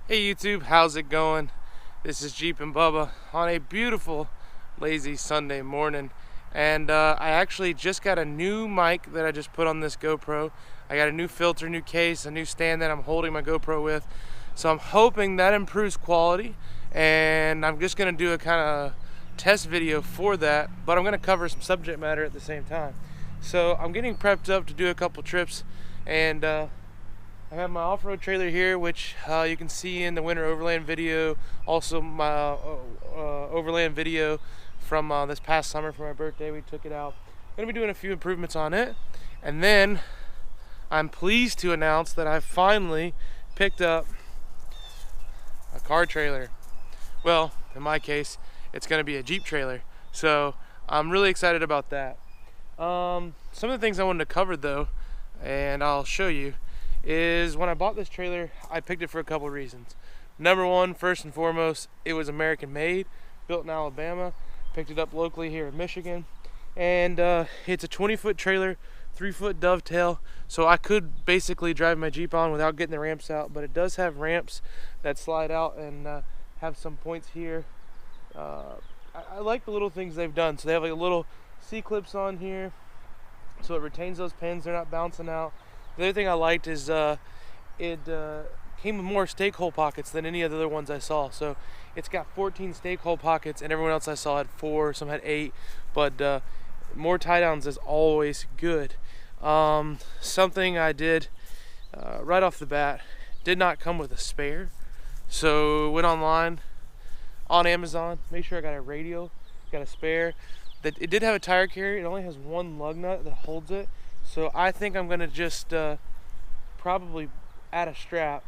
Hey YouTube, how's it going? This is Jeepin Bubba on a beautiful lazy Sunday morning, and I actually just got a new mic that I just put on this GoPro. I got a new filter, new case, a new stand that I'm holding my GoPro with, so I'm hoping that improves quality, and I'm just gonna do a kind of test video for that, but I'm gonna cover some subject matter at the same time. So I'm getting prepped up to do a couple trips, and I have my off-road trailer here, which you can see in the winter overland video. Also my overland video from this past summer for my birthday. We took it out. I'm going to be doing a few improvements on it. And then I'm pleased to announce that I finally picked up a car trailer. Well, in my case, it's going to be a Jeep trailer. So I'm really excited about that. Some of the things I wanted to cover though, and I'll show you, is when I bought this trailer, I picked it for a couple of reasons. Number one, first and foremost, it was American made, built in Alabama, picked it up locally here in Michigan, and it's a 20-foot trailer, 3-foot dovetail, so I could basically drive my Jeep on without getting the ramps out, but it does have ramps that slide out and have some points here. I like the little things they've done. So they have like a little C-clips on here, so it retains those pins, they're not bouncing out. The other thing I liked is it came with more stake hole pockets than any of the other ones I saw. So it's got 14 stake hole pockets, and everyone else I saw had 4, some had 8, but more tie downs is always good. Something I did right off the bat, did not come with a spare, so went online on Amazon, made sure I got a radial, got a spare. That it did have a tire carrier. It only has one lug nut that holds it. So I think I'm gonna just probably add a strap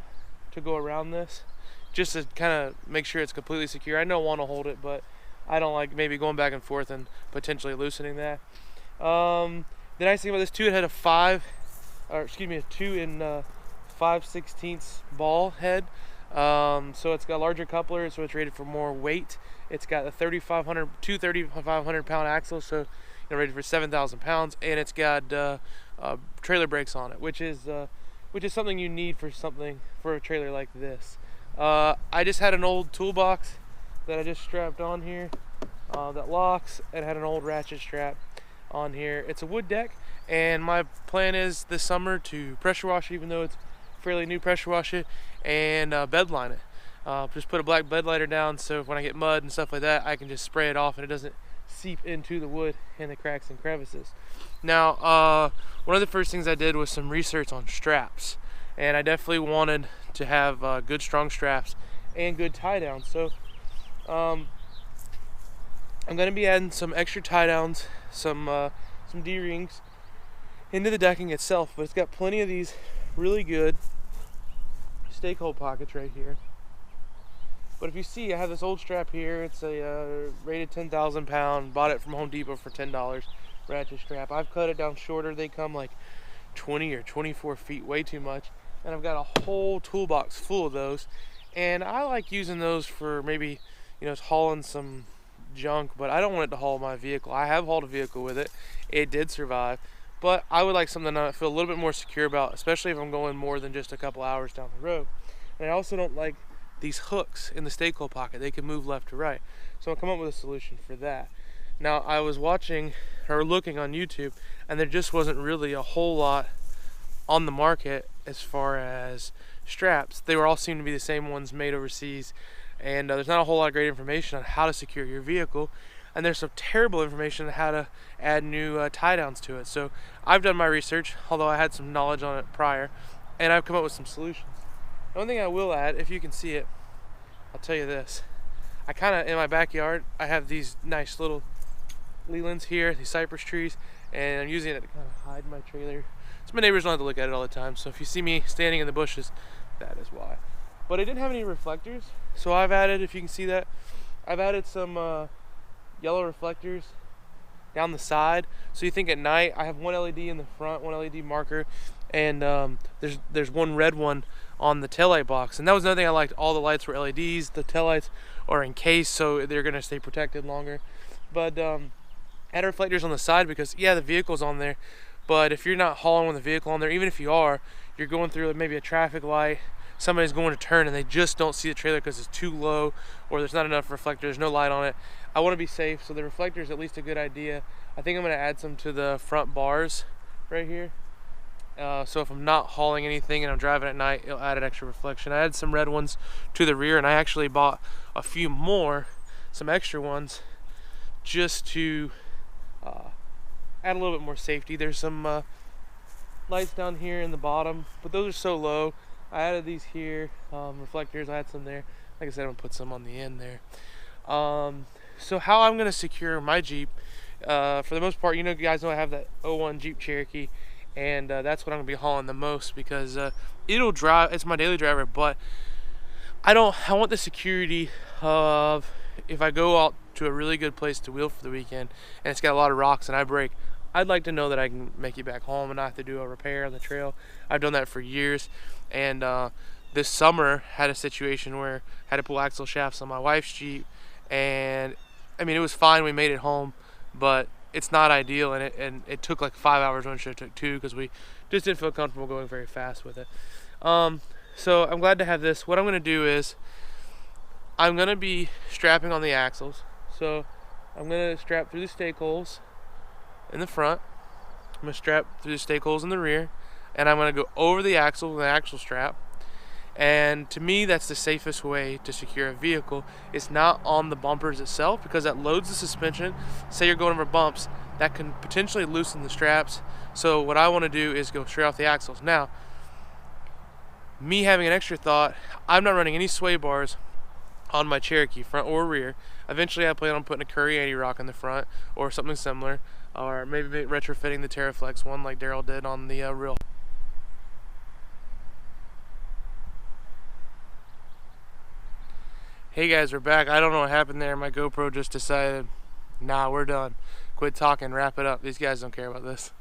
to go around this, just to kind of make sure it's completely secure. I know one will hold it, but I don't like maybe going back and forth and potentially loosening that. The nice thing about this too, it had a 2 and 5/16 ball head. So it's got a larger coupler, so it's rated for more weight. It's got a 3,500 pound axle, so rated for 7,000 pounds, and it's got trailer brakes on it, which is something you need for a trailer like this. I just had an old toolbox that I just strapped on here that locks, and had an old ratchet strap on here. It's a wood deck, and my plan is this summer to pressure wash it, even though it's fairly new, pressure wash it and bed line it. Just put a black bed liner down, so when I get mud and stuff like that, I can just spray it off and it doesn't seep into the wood and the cracks and crevices. Now, one of the first things I did was some research on straps, and I definitely wanted to have good strong straps and good tie downs. So I'm going to be adding some extra tie downs, some D-rings into the decking itself, but it's got plenty of these really good stake hole pockets right here. But if you see, I have this old strap here. It's a rated 10,000 pound, bought it from Home Depot for $10, ratchet strap. I've cut it down shorter. They come like 20 or 24 feet, way too much. And I've got a whole toolbox full of those. And I like using those for maybe, hauling some junk, but I don't want it to haul my vehicle. I have hauled a vehicle with it. It did survive. But I would like something I feel a little bit more secure about, especially if I'm going more than just a couple hours down the road. And I also don't like these hooks in the stake hole pocket. They can move left to right. So I'll come up with a solution for that. Now, I was watching or looking on YouTube, and there just wasn't really a whole lot on the market as far as straps. They were all seem to be the same ones made overseas, and there's not a whole lot of great information on how to secure your vehicle. And there's some terrible information on how to add new tie downs to it. So I've done my research, although I had some knowledge on it prior, and I've come up with some solutions. The one thing I will add, if you can see it, I'll tell you this. I kind of, in my backyard, I have these nice little lealands here, these cypress trees, and I'm using it to kind of hide my trailer. So my neighbors don't have to look at it all the time. So if you see me standing in the bushes, that is why. But I didn't have any reflectors, so I've added, if you can see that, I've added some yellow reflectors down the side. So you think at night, I have one LED in the front, one LED marker, and there's one red one on the taillight box. And that was another thing I liked. All the lights were LEDs. The taillights are encased, so they're going to stay protected longer. But add reflectors on the side because, yeah, the vehicle's on there, but if you're not hauling with the vehicle on there, even if you are, you're going through maybe a traffic light, somebody's going to turn and they just don't see the trailer because it's too low or there's not enough reflector, there's no light on it. I want to be safe, so the reflector is at least a good idea. I think I'm going to add some to the front bars right here. So if I'm not hauling anything and I'm driving at night, it'll add an extra reflection. I added some red ones to the rear, and I actually bought a few more, some extra ones, just to add a little bit more safety. There's some lights down here in the bottom, but those are so low. I added these here, reflectors, I had some there. Like I said, I'm gonna put some on the end there. So how I'm gonna secure my Jeep, for the most part, you guys know I have that 01 Jeep Cherokee, and that's what I'm gonna be hauling the most because it'll drive. It's my daily driver, but I want the security of if I go out to a really good place to wheel for the weekend and it's got a lot of rocks and I break, I'd like to know that I can make it back home and not have to do a repair on the trail. I've done that for years, and this summer had a situation where I had to pull axle shafts on my wife's Jeep, and I mean it was fine. We made it home, but it's not ideal, and it took like 5 hours when it should have took 2 because we just didn't feel comfortable going very fast with it. So I'm glad to have this. What I'm going to do is I'm going to be strapping on the axles. So I'm going to strap through the stake holes in the front. I'm going to strap through the stake holes in the rear, and I'm going to go over the axle with an axle strap. And to me, that's the safest way to secure a vehicle. It's not on the bumpers itself because that loads the suspension. Say you're going over bumps, that can potentially loosen the straps. So what I want to do is go straight off the axles. Now, me having an extra thought, I'm not running any sway bars on my Cherokee, front or rear. Eventually I plan on putting a Curry 80 rock in the front or something similar, or maybe retrofitting the TerraFlex one like Daryl did on the real. Hey guys, we're back. I don't know what happened there. My GoPro just decided, nah, we're done. Quit talking, wrap it up. These guys don't care about this.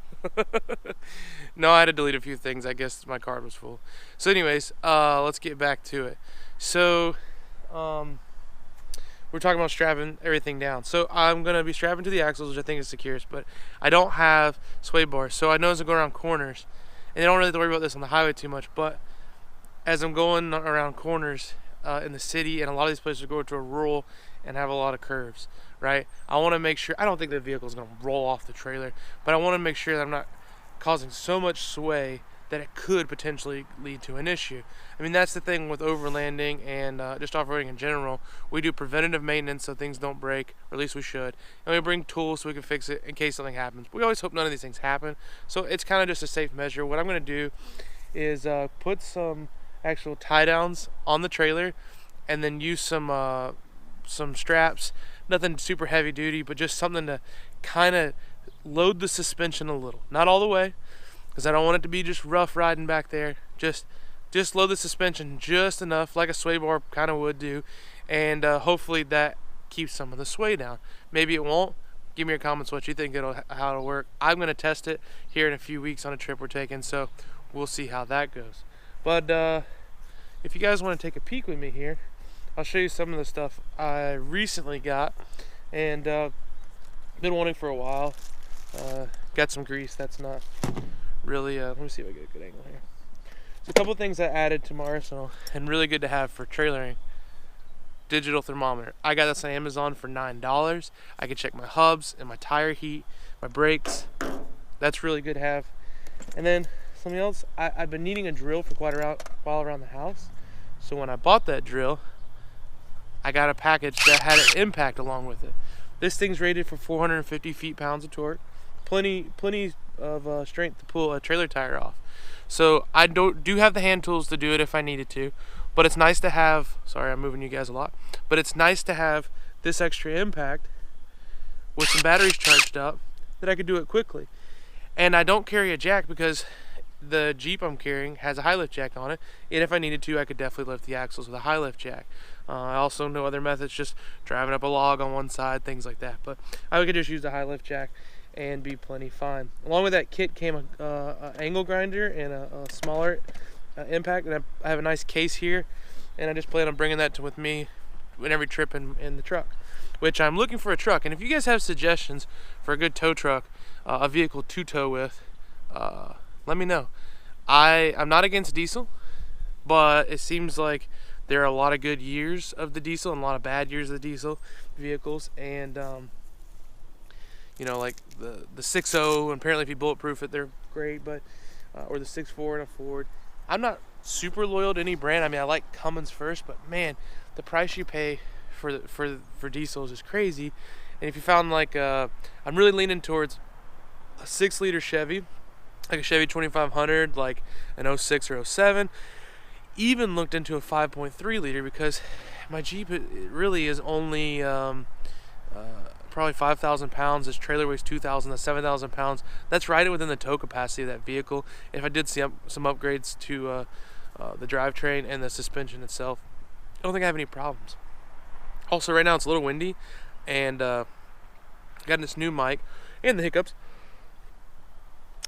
No, I had to delete a few things. I guess my card was full. So anyways, let's get back to it. So, we're talking about strapping everything down. So I'm going to be strapping to the axles, which I think is securest, but I don't have sway bars. So I know as I go around corners, and I don't really have to worry about this on the highway too much, but as I'm going around corners, in the city, and a lot of these places go to a rural and have a lot of curves, right? I want to make sure, I don't think the vehicle is going to roll off the trailer, but I want to make sure that I'm not causing so much sway that it could potentially lead to an issue. I mean, that's the thing with overlanding and just off-roading in general. We do preventative maintenance so things don't break, or at least we should. And we bring tools so we can fix it in case something happens. We always hope none of these things happen, so it's kind of just a safe measure. What I'm going to do is put some actual tie downs on the trailer and then use some straps, nothing super heavy duty, but just something to kind of load the suspension a little, not all the way because I don't want it to be just rough riding back there. Just load the suspension just enough, like a sway bar kind of would do, and hopefully that keeps some of the sway down. Maybe it won't. Give me your comments what you think how it'll work. I'm going to test it here in a few weeks on a trip we're taking, so we'll see how that goes. But if you guys want to take a peek with me here, I'll show you some of the stuff I recently got and been wanting for a while. Got some grease. That's not really, let me see if I get a good angle here. So a couple of things I added to my arsenal and really good to have for trailering. Digital thermometer. I got this on Amazon for $9. I can check my hubs and my tire heat, my brakes. That's really good to have. And then something else, I've been needing a drill for quite a while around the house. So when I bought that drill, I got a package that had an impact along with it. This thing's rated for 450 feet-pounds of torque. Plenty of strength to pull a trailer tire off. So I do have the hand tools to do it if I needed to. But it's nice to have, sorry I'm moving you guys a lot, but it's nice to have this extra impact with some batteries charged up that I could do it quickly. And I don't carry a jack because the Jeep I'm carrying has a high lift jack on it, and if I needed to I could definitely lift the axles with a high lift jack. I also know other methods, just driving up a log on one side, things like that, but I could just use the high lift jack and be plenty fine. Along with that kit came an angle grinder and a smaller impact, and I have a nice case here, and I just plan on bringing that with me in every trip in the truck, which I'm looking for a truck. And if you guys have suggestions for a good tow truck, a vehicle to tow with, let me know. I'm not against diesel, but it seems like there are a lot of good years of the diesel and a lot of bad years of the diesel vehicles. And you know, like the 6.0, and apparently if you bulletproof it, they're great, but or the 6.4 in a Ford. I'm not super loyal to any brand. I mean, I like Cummins first, but man, the price you pay for diesels is crazy. And if you found like I'm really leaning towards a 6-liter Chevy, like a Chevy 2500, like an 06 or 07. Even looked into a 5.3 liter because my Jeep, it really is only probably 5,000 pounds. This trailer weighs 2,000 to 7,000 pounds. That's right within the tow capacity of that vehicle. If I did see some upgrades to the drivetrain and the suspension itself, I don't think I have any problems. Also, right now it's a little windy, and got this new mic and the hiccups.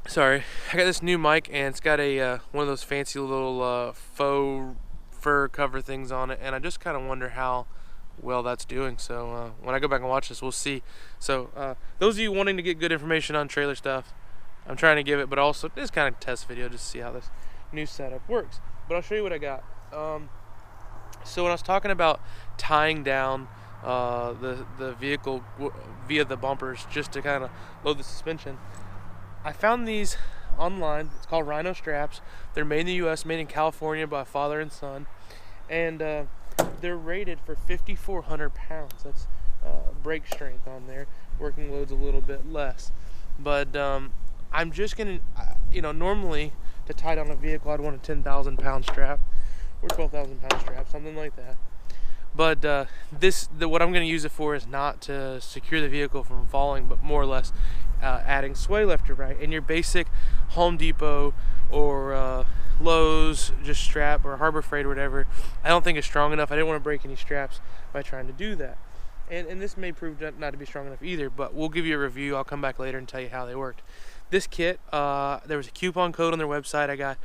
Sorry, I got this new mic, and it's got a one of those fancy little faux fur cover things on it, and I just kind of wonder how well that's doing. So when I go back and watch this, we'll see. So those of you wanting to get good information on trailer stuff, I'm trying to give it, but also this kind of test video just to see how this new setup works. But I'll show you what I got. So when I was talking about tying down the vehicle via the bumpers just to kind of load the suspension, I found these online. It's called Rhino straps. They're made in the US, made in California by a father and son, and they're rated for 5,400 pounds. That's brake strength on there. Working load's a little bit less, but I'm just gonna, you know, normally to tie down a vehicle I'd want a 10,000 pound strap or 12,000 pound strap, something like that. But what I'm going to use it for is not to secure the vehicle from falling, but more or less adding sway left to right. And your basic Home Depot or Lowe's just strap or Harbor Freight or whatever, I don't think it's strong enough. I didn't want to break any straps by trying to do that. And this may prove not to be strong enough either, but we'll give you a review. I'll come back later and tell you how they worked. This kit, there was a coupon code on their website. I got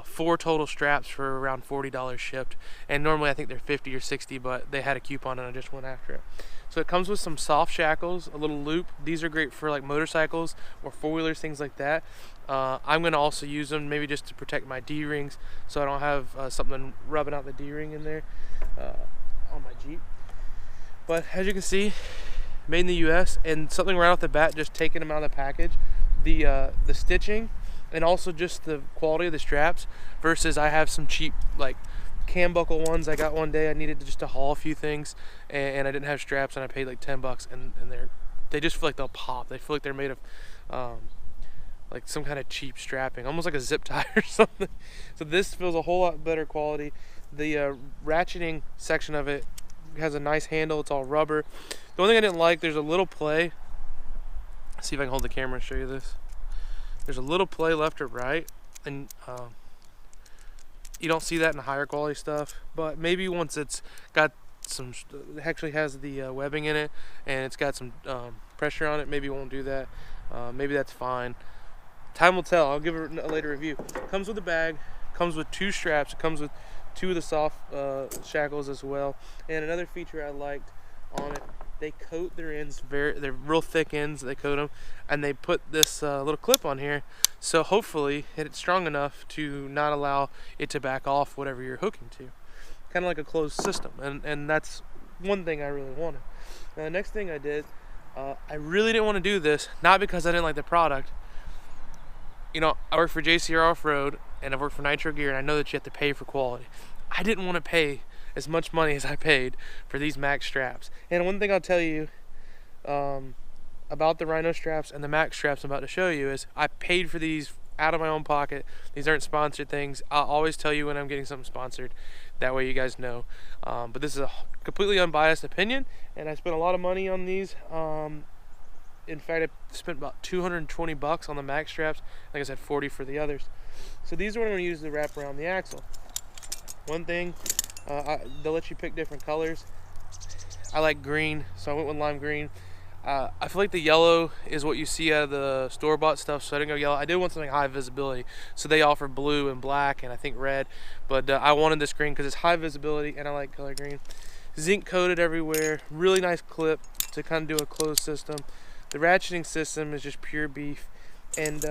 4 total straps for around $40 shipped, and normally I think they're 50 or 60, but they had a coupon and I just went after it. So it comes with some soft shackles, a little loop. These are great for like motorcycles or 4-wheelers, things like that. I'm going to also use them maybe just to protect my D-rings so I don't have something rubbing out the D-ring in there on my Jeep. But as you can see, made in the US, and something right off the bat, just taking them out of the package, the stitching and also just the quality of the straps versus I have some cheap like cam buckle ones I got one day. I needed just to haul a few things, and I didn't have straps, and I paid like 10 bucks, and they just feel like they'll pop. They feel like they're made of like some kind of cheap strapping, almost like a zip tie or something. So this feels a whole lot better quality. The ratcheting section of it has a nice handle. It's all rubber. The only thing I didn't like, there's a little play. Let's see if I can hold the camera and show you this. There's a little play left or right, and you don't see that in higher quality stuff, but maybe once it's got some, it actually has the webbing in it, and it's got some pressure on it, maybe it won't do that. Maybe that's fine. Time will tell. I'll give it a later review. Comes with a bag, comes with 2 straps, it comes with 2 of the soft shackles as well. And another feature I liked on it, they coat their ends, they're real thick ends, they coat them, and they put this little clip on here, so hopefully it's strong enough to not allow it to back off whatever you're hooking to. Kind of like a closed system, and that's one thing I really wanted. Now the next thing I did, I really didn't want to do this, not because I didn't like the product. You know, I work for JCR Off-Road, and I've worked for Nitro Gear, and I know that you have to pay for quality. I didn't want to pay as much money as I paid for these Max straps. And one thing I'll tell you about the Rhino straps and the Max straps I'm about to show you is I paid for these out of my own pocket. These aren't sponsored things. I'll always tell you when I'm getting something sponsored. That way you guys know. But this is a completely unbiased opinion, and I spent a lot of money on these. In fact, I spent about 220 bucks on the Max straps. Like I said, 40 for the others. So these are what I'm going to use to wrap around the axle. One thing, they'll let you pick different colors. I like green, so I went with lime green. I feel like the yellow is what you see out of the store-bought stuff, so I didn't go yellow. I did want something high visibility, so they offer blue and black and I think red, but I wanted this green because it's high visibility and I like color green. Zinc coated everywhere, really nice clip to kind of do a closed system. The ratcheting system is just pure beef, and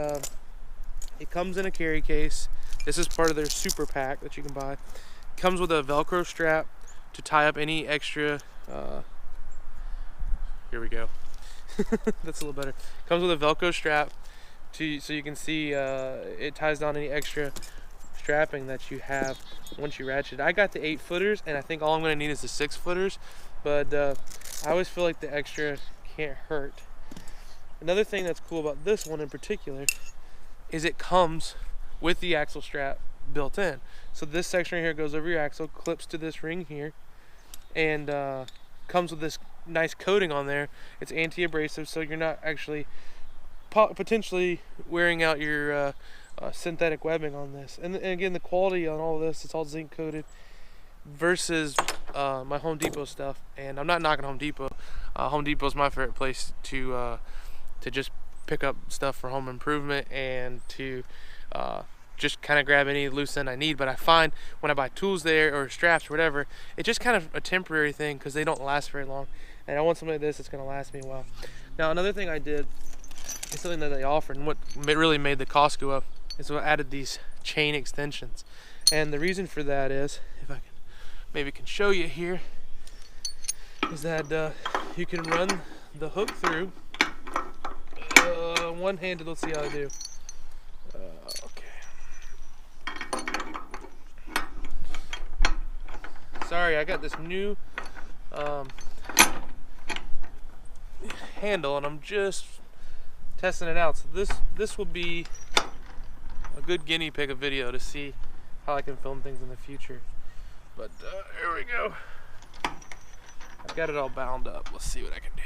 it comes in a carry case. This is part of their super pack that you can buy. Comes with a Velcro strap to tie up any extra. Here we go. That's a little better. Comes with a Velcro strap so you can see it ties down any extra strapping that you have once you ratchet. I got the 8-footers, and I think all I'm going to need is the 6-footers, but I always feel like the extra can't hurt. Another thing that's cool about this one in particular is it comes with the axle strap built in. So this section right here goes over your axle, clips to this ring here, and comes with this nice coating on there. It's anti-abrasive, so you're not actually potentially wearing out your synthetic webbing on this. And again, the quality on all of this, it's all zinc coated versus my Home Depot stuff. And I'm not knocking Home Depot. Home Depot is my favorite place to just pick up stuff for home improvement and to just kind of grab any loose end I need. But I find when I buy tools there or straps or whatever, it's just kind of a temporary thing because they don't last very long. And I want something like this that's going to last me a while. Now, another thing I did is something that they offered, and what really made the cost go up is I added these chain extensions. And the reason for that is, if I can show you here, is that you can run the hook through one-handed. Let's see how I do. Okay. Sorry, I got this new handle, and I'm just testing it out. So this will be a good guinea pig of video to see how I can film things in the future. But here we go. I've got it all bound up. Let's see what I can do.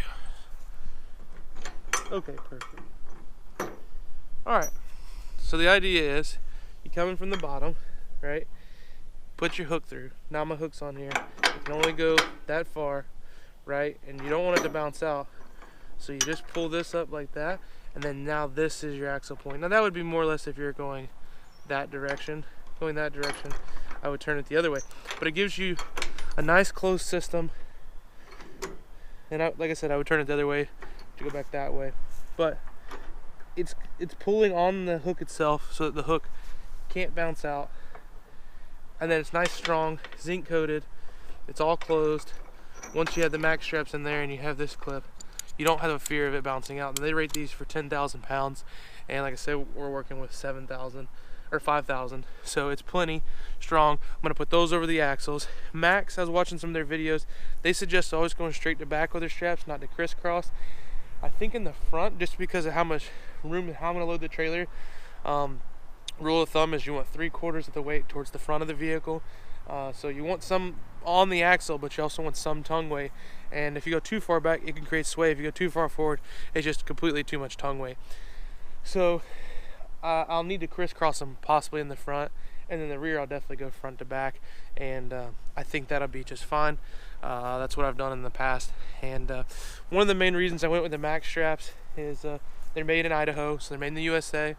Okay, perfect. Alright, so the idea is you come in from the bottom, right? Put your hook through. Now my hook's on here. You can only go that far, right? And you don't want it to bounce out. So you just pull this up like that, and then now this is your axle point. Now that would be more or less if you're going that direction. Going that direction, I would turn it the other way. But it gives you a nice closed system. And like I said, I would turn it the other way to go back that way. But it's pulling on the hook itself so that the hook can't bounce out. And then it's nice, strong, zinc coated. It's all closed. Once you have the max straps in there and you have this clip, you don't have a fear of it bouncing out. And they rate these for 10,000 pounds. And like I said, we're working with 7,000 or 5,000. So it's plenty strong. I'm gonna put those over the axles. Max, I was watching some of their videos. They suggest always going straight to back with their straps, not to crisscross. I think in the front, just because of how much room and how I'm gonna load the trailer, rule of thumb is you want 3/4 of the weight towards the front of the vehicle. So you want some on the axle, but you also want some tongue weight. And if you go too far back, it can create sway. If you go too far forward, it's just completely too much tongue weight. So I'll need to crisscross them possibly in the front, and then the rear I'll definitely go front to back, and I think that'll be just fine. That's what I've done in the past. And one of the main reasons I went with the max straps is they're made in Idaho, so they're made in the USA.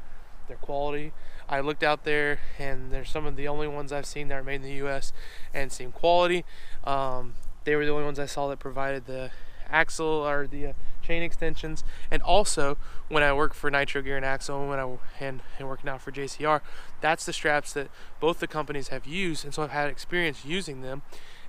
They're quality. I looked out there, and they're some of the only ones I've seen that are made in the US and seem quality. They were the only ones I saw that provided the axle or the chain extensions. And also, when I work for Nitro Gear and Axle, and working out for JCR, that's the straps that both the companies have used, and so I've had experience using them,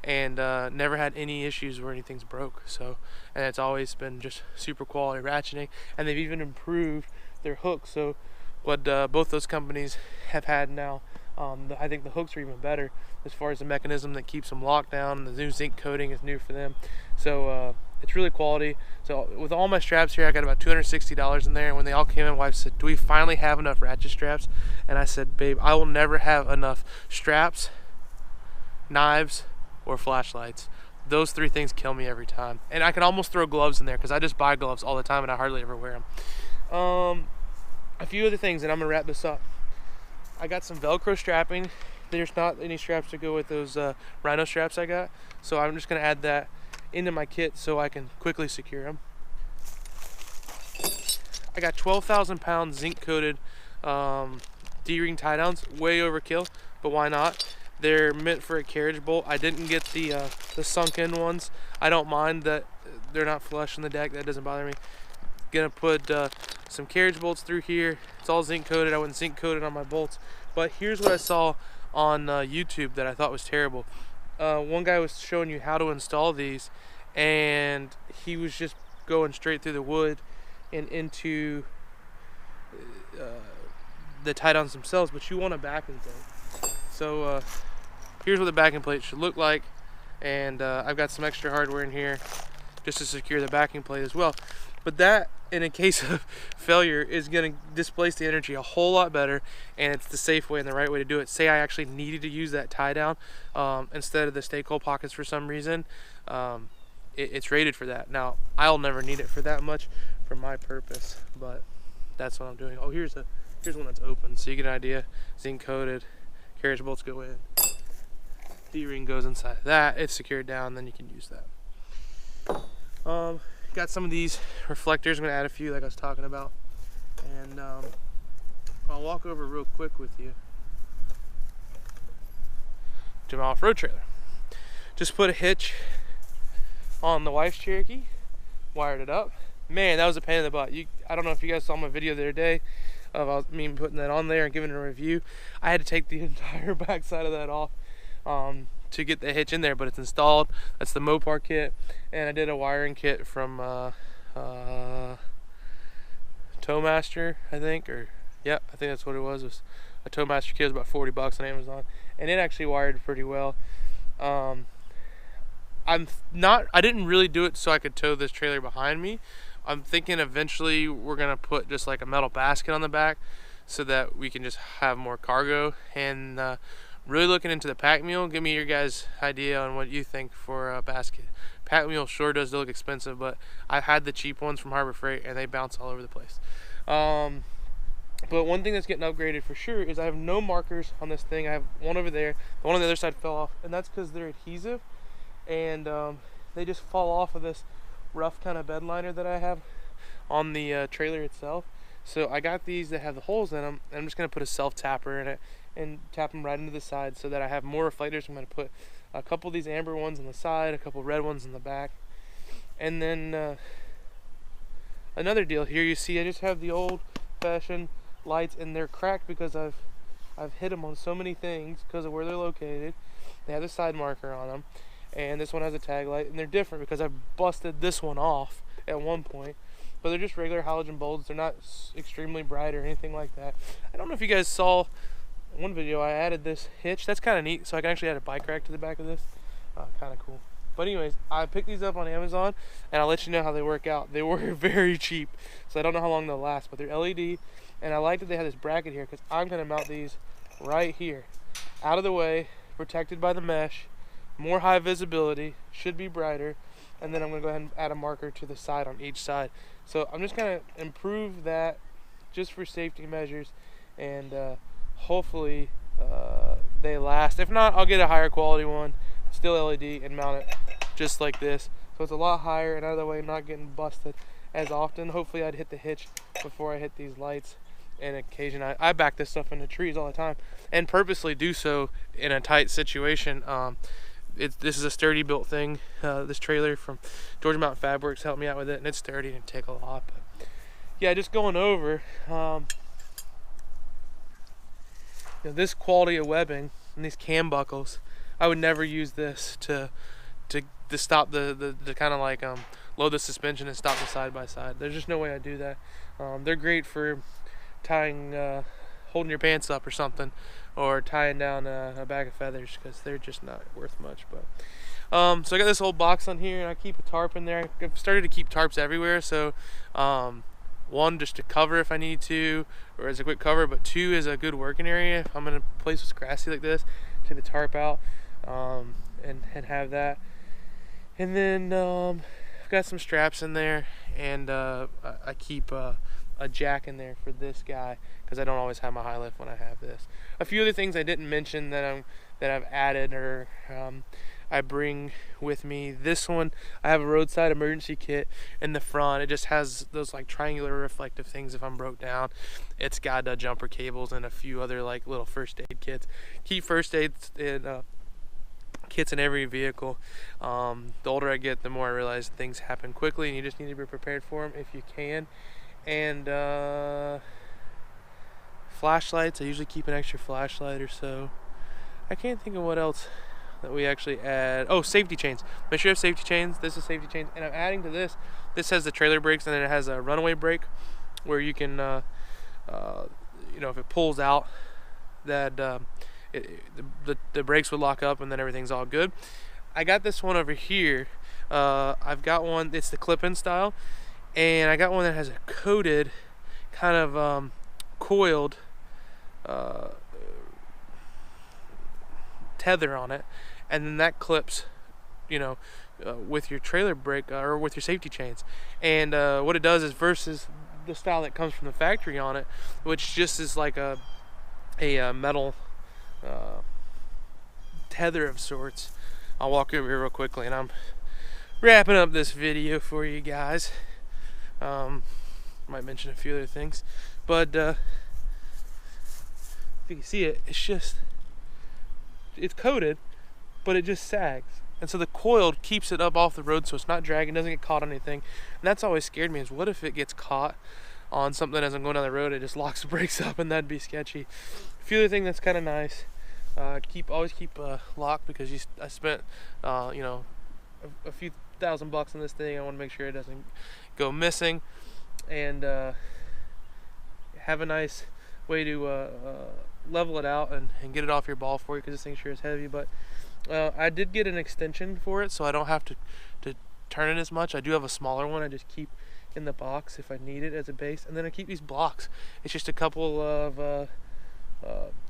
and never had any issues where anything's broke. So, and it's always been just super quality ratcheting, and they've even improved their hooks. So what both those companies have had now, I think the hooks are even better as far as the mechanism that keeps them locked down. The new zinc coating is new for them, so it's really quality. So with all my straps here, I got about $260 in there, and when they all came in, my wife said, "Do we finally have enough ratchet straps?" And I said, "Babe, I will never have enough straps, knives, or flashlights. Those three things kill me every time." And I can almost throw gloves in there because I just buy gloves all the time and I hardly ever wear them. A few other things, and I'm gonna wrap this up. I got some Velcro strapping. There's not any straps to go with those Rhino straps I got, so I'm just gonna add that into my kit so I can quickly secure them. I got 12,000 pound zinc coated D-ring tie downs. Way overkill, but why not? They're meant for a carriage bolt. I didn't get the sunk in ones. I don't mind that they're not flush in the deck. That doesn't bother me. Gonna put some carriage bolts through here. It's all zinc coated. I went zinc coated on my bolts But here's what I saw on YouTube that I thought was terrible. One guy was showing you how to install these, and he was just going straight through the wood and into the tie-downs themselves, but you want a backing plate. So here's what the backing plate should look like, and I've got some extra hardware in here just to secure the backing plate as well. But that, in a case of failure, is going to displace the energy a whole lot better, and it's the safe way and the right way to do it. Say I actually needed to use that tie down instead of the stay cold pockets for some reason, it's rated for that. Now, I'll never need it for that much for my purpose, but that's what I'm doing. Oh, here's one that's open, so you get an idea. Zinc coated, carriage bolts go in, D-ring goes inside of that, it's secured down, then you can use that. Got some of these reflectors. I'm going to add a few like I was talking about, and I'll walk over real quick with you to my off-road trailer. Just put a hitch on the wife's Cherokee, wired it up. Man, that was a pain in the butt. I don't know if you guys saw my video the other day of me putting that on there and giving it a review. I had to take the entire back side of that off to get the hitch in there, but it's installed. That's the Mopar kit, and I did a wiring kit from Towmaster, I think, or yeah, I think that's what it was. It was a Towmaster kit. It was about 40 bucks on Amazon, and it actually wired pretty well. I didn't really do it so I could tow this trailer behind me. I'm thinking eventually we're gonna put just like a metal basket on the back so that we can just have more cargo, and really looking into the pack mule. Give me your guys' idea on what you think for a basket. Pack mule sure does look expensive, but I've had the cheap ones from Harbor Freight and they bounce all over the place. But one thing that's getting upgraded for sure is I have no markers on this thing. I have one over there. The one on the other side fell off, and that's because they're adhesive, and they just fall off of this rough kind of bed liner that I have on the trailer itself. So I got these that have the holes in them, and I'm just going to put a self-tapper in it and tap them right into the side so that I have more reflectors. I'm going to put a couple of these amber ones on the side, a couple red ones in the back, and then another deal here, you see I just have the old-fashioned lights, and they're cracked because I've hit them on so many things because of where they're located. They have a side marker on them, and this one has a tag light, and they're different because I've busted this one off at one point. But they're just regular halogen bulbs. They're not extremely bright or anything like that. I don't know if you guys saw one video, I added this hitch. That's kind of neat, so I can actually add a bike rack to the back of this. Kind of cool. But anyways, I picked these up on Amazon, and I'll let you know how they work out. They were very cheap, so I don't know how long they'll last, but they're LED, and I like that they have this bracket here because I'm going to mount these right here. Out of the way, protected by the mesh, more high visibility, should be brighter, and then I'm going to go ahead and add a marker to the side on each side. So I'm just going to improve that just for safety measures, and hopefully they last. If not, I'll get a higher quality one, still LED, and mount it just like this. So it's a lot higher and out of the way, not getting busted as often. Hopefully I'd hit the hitch before I hit these lights. And occasion I back this stuff into trees all the time, and purposely do so in a tight situation. This is a sturdy built thing. This trailer from Georgia Mountain Fab Works helped me out with it, and it's sturdy and take a lot. But yeah, just going over this quality of webbing and these cam buckles. I would never use this to stop the kind of like load the suspension and stop the side by side. There's just no way I'd do that. They're great for tying, holding your pants up or something, or tying down a bag of feathers, because they're just not worth much. But so I got this old box on here, and I keep a tarp in there. I've started to keep tarps everywhere, so one, just to cover if I need to, or as a quick cover, but two, is a good working area. If I'm in a place that's grassy like this, take the tarp out and have that. And then I've got some straps in there, and I keep a jack in there for this guy because I don't always have my high lift when I have this. A few other things I didn't mention that I've added or I bring with me. This one, I have a roadside emergency kit in the front. It just has those like triangular reflective things if I'm broke down. It's got jumper cables and a few other like little first aid kits. Keep first aid kits in every vehicle. The older I get, the more I realize things happen quickly, and you just need to be prepared for them if you can. And flashlights. I usually keep an extra flashlight or so. I can't think of what else that we actually add. Oh, safety chains. Make sure you have safety chains. This is safety chains, and I'm adding to this. This has the trailer brakes, and then it has a runaway brake where you can, you know, if it pulls out, that the brakes would lock up, and then everything's all good. I got this one over here. I've got one. It's the clip-in style, and I got one that has a coated, kind of coiled tether on it, and then that clips, you know, with your trailer brake or with your safety chains. And what it does is, versus the style that comes from the factory on it, which just is like a metal tether of sorts. I'll walk over here real quickly, and I'm wrapping up this video for you guys. Might mention a few other things, but if you can see it, it's coated, but it just sags, and so the coil keeps it up off the road, so it's not dragging, doesn't get caught on anything. And that's always scared me, is what if it gets caught on something as I'm going down the road, it just locks the brakes up, and that'd be sketchy. A few other things that's kind of nice, always keep locked, because I spent you know, a few $1,000 on this thing. I want to make sure it doesn't go missing, and have a nice way to level it out and get it off your ball for you, because this thing sure is heavy. But I did get an extension for it, so I don't have to turn it as much. I do have a smaller one I just keep in the box if I need it as a base, and then I keep these blocks. It's just a couple of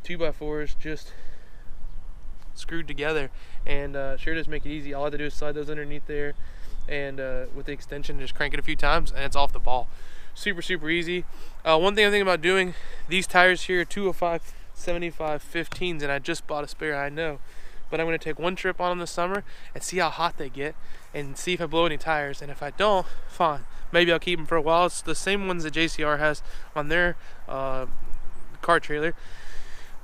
2x4s just screwed together, and sure does make it easy. All I have to do is slide those underneath there, and with the extension just crank it a few times, and it's off the ball. Super easy. One thing I'm thinking about doing, these tires here are 205 75 15s, and I just bought a spare, I know, but I'm going to take one trip on them this summer and see how hot they get, and see if I blow any tires. And if I don't, fine, maybe I'll keep them for a while. It's the same ones that JCR has on their car trailer,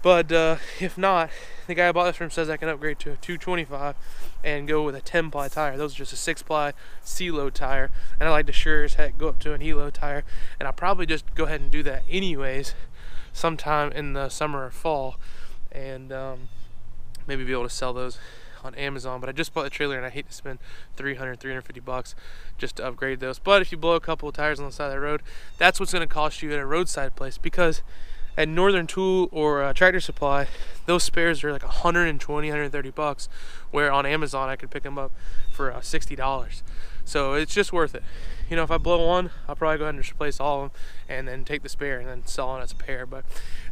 but if not, the guy I bought this from says I can upgrade to a 225 and go with a 10-ply tire. Those are just a 6-ply C-load tire, and I like to sure as heck go up to an E-load tire, and I'll probably just go ahead and do that anyways sometime in the summer or fall, and maybe be able to sell those on Amazon. But I just bought the trailer, and I hate to spend $350 just to upgrade those. But if you blow a couple of tires on the side of the road, that's what's going to cost you at a roadside place, because at Northern Tool or Tractor Supply, those spares are like $120, $130, where on Amazon I could pick them up for $60. So it's just worth it. You know, if I blow one, I'll probably go ahead and just replace all of them, and then take the spare and then sell it as a pair. But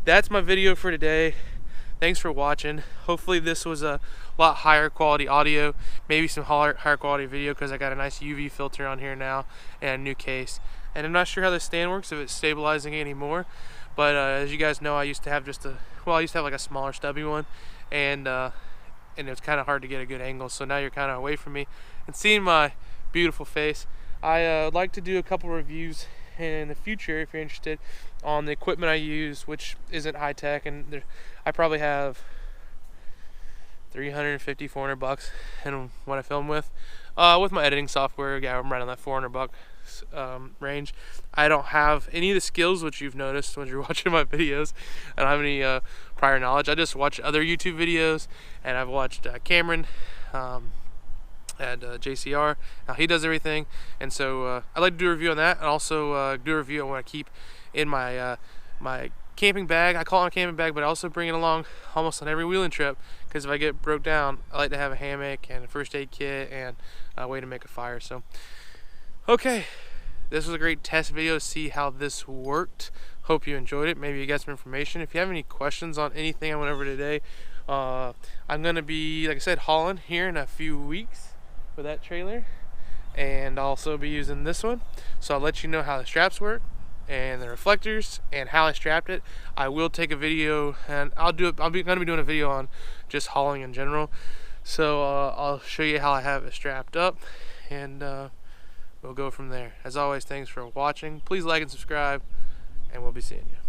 that's my video for today. Thanks for watching. Hopefully this was a lot higher quality audio, maybe some higher quality video, because I got a nice UV filter on here now and a new case. And I'm not sure how the stand works, if it's stabilizing anymore. But as you guys know, I used to have like a smaller stubby one, and it was kind of hard to get a good angle. So now you're kind of away from me and seeing my beautiful face. I would like to do a couple reviews in the future, if you're interested, on the equipment I use, which isn't high tech, and I probably have $350, $400 in what I film with my editing software. Yeah, I'm right on that $400 range. I don't have any of the skills which you've noticed when you're watching my videos. I don't have any prior knowledge. I just watch other YouTube videos, and I've watched Cameron at JCR, how he does everything, and so I'd like to do a review on that, and also do a review on what I keep in my my camping bag. I call it a camping bag, but I also bring it along almost on every wheeling trip, because if I get broke down, I like to have a hammock and a first aid kit and a way to make a fire. So okay, this was a great test video to see how this worked. Hope you enjoyed it. Maybe you got some information. If you have any questions on anything I went over today, I'm gonna be, like I said, hauling here in a few weeks with that trailer, and I'll also be using this one, so I'll let you know how the straps work and the reflectors and how I strapped it. I will take a video, and gonna be doing a video on just hauling in general, so I'll show you how I have it strapped up, and we'll go from there. As always, thanks for watching. Please like and subscribe, and we'll be seeing you.